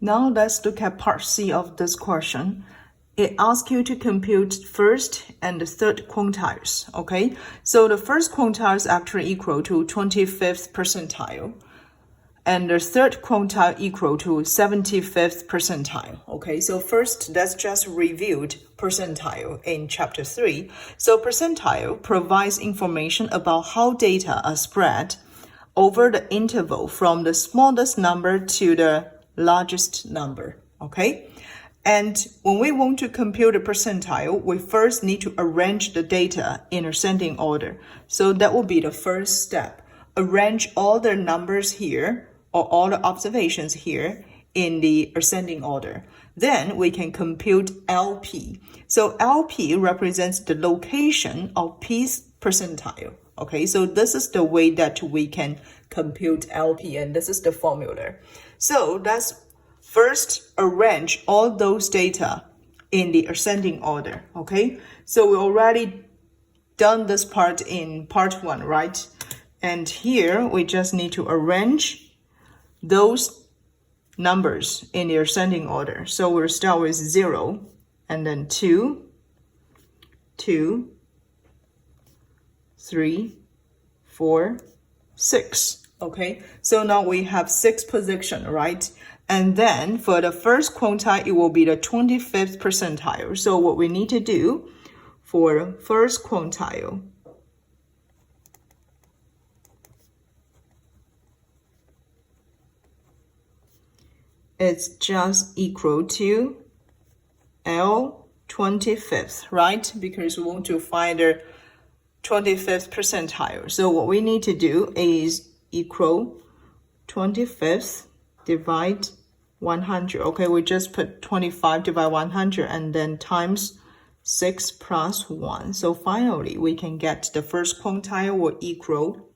Now let's look at part C of this question. It asks you to compute first and the third quantiles, okay? So the first quantile is actually equal to 25th percentile, and the third quantile equal to 75th percentile, okay? So first, let's just review percentile in chapter 3. So percentile provides information about how data are spread over the interval from the smallest number to the largest number, okay? And when we want to compute a percentile, we first need to arrange the data in ascending order. So that will be the first step. Arrange all the numbers here, or all the observations here, in the ascending order. Then we can compute LP. So LP represents the location of P's percentile. Okay, so this is the way that we can compute LP, and this is the formula. So let's first arrange all those data in the ascending order, okay? So we already done this part in part 1, right? And here we just need to arrange those numbers in the ascending order. So we'll start with 0, and then 2, 2, 3, 4, 6. Okay, so now we have 6 position, right? And then for the first quantile, it will be the 25th percentile. So what we need to do for first quantile, it's just equal to L 25th, right? Because we want to find the 25th percentile. So what we need to do is equal 25th divide 100. Okay, we just put 25 divide 100 and then times 6 plus 1. So finally, we can get the first quantile will equal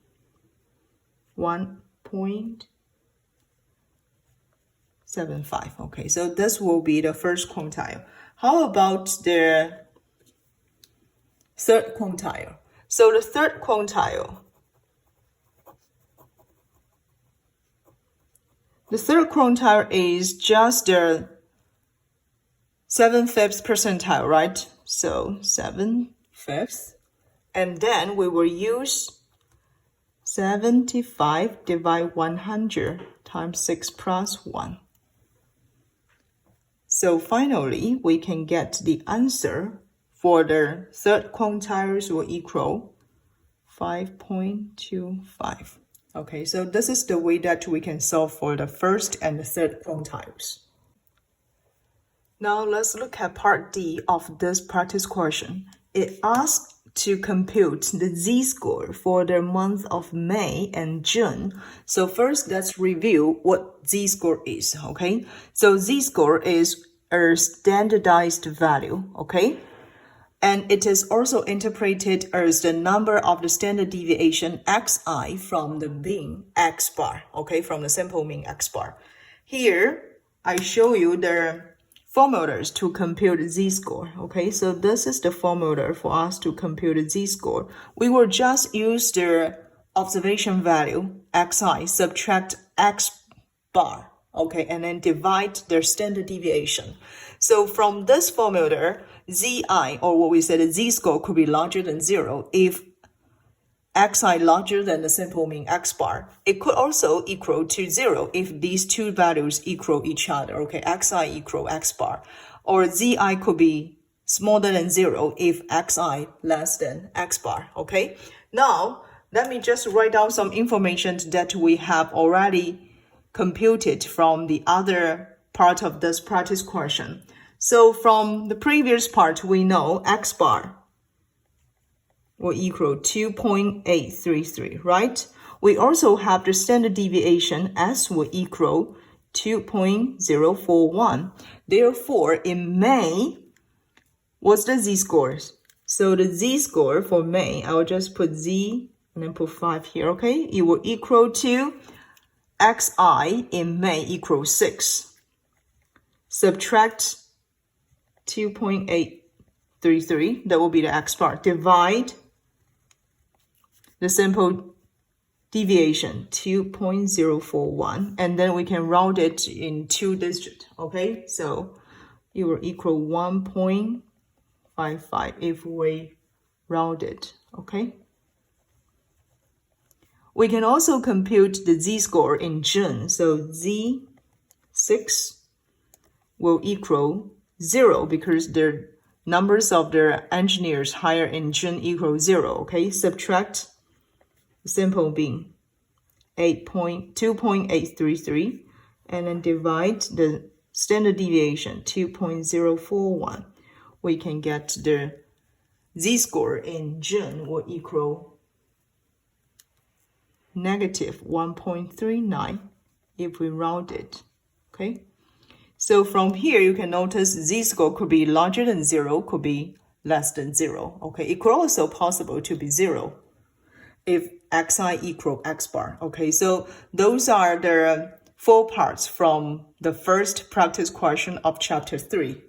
1.75. Okay, so this will be the first quantile. How about the third quantile? So the third quantile, is just the 7/5 percentile, right? So 7/5, and then we will use 75 divide 100 times 6 plus 1. So finally, we can get the answer for the third quantiles will equal 5.25. Okay, so this is the way that we can solve for the first and the third quantiles. Now let's look at part D of this practice question. It asks to compute the z-score for the month of May and June. So first, let's review what z-score is, okay? So z-score is a standardized value, okay? And it is also interpreted as the number of the standard deviation xi from the mean x bar, okay, from the sample mean x bar. Here, I show you the formulas to compute z-score, okay? So this is the formula for us to compute z-score. We will just use the observation value xi, subtract x bar, okay, and then divide their standard deviation. So from this formula, zi, or what we said, the z-score could be larger than 0 if xi larger than the sample mean x bar. It could also equal to 0 if these two values equal each other, okay, xi equal x bar. Or zi could be smaller than 0 if xi less than x bar, okay? Now, let me just write down some information that we have already computed from the other part of this practice question. So from the previous part, we know x bar will equal 2.833, right? We also have the standard deviation S will equal 2.041. Therefore, in May, what's the z-score? So the z-score for May, I will just put z and then put 5 here, okay? It will equal to xi in May equals 6. Subtract 2.833, that will be the x bar. Divide the sample deviation 2.041, and then we can round it in 2 digits. Okay, so it will equal 1.55 if we round it. Okay, we can also compute the z-score in June. So z6 will equal 0 because the numbers of the engineers hired in June equal 0. Okay, subtract sample being 2.833 and then divide the standard deviation 2.041. We can get the z-score in June will equal negative 1.39 if we round it. Okay, so from here you can notice z-score could be larger than 0, could be less than 0. Okay, it could also possible to be 0 if xi equal x bar. Okay, so those are the 4 parts from the first practice question of chapter 3.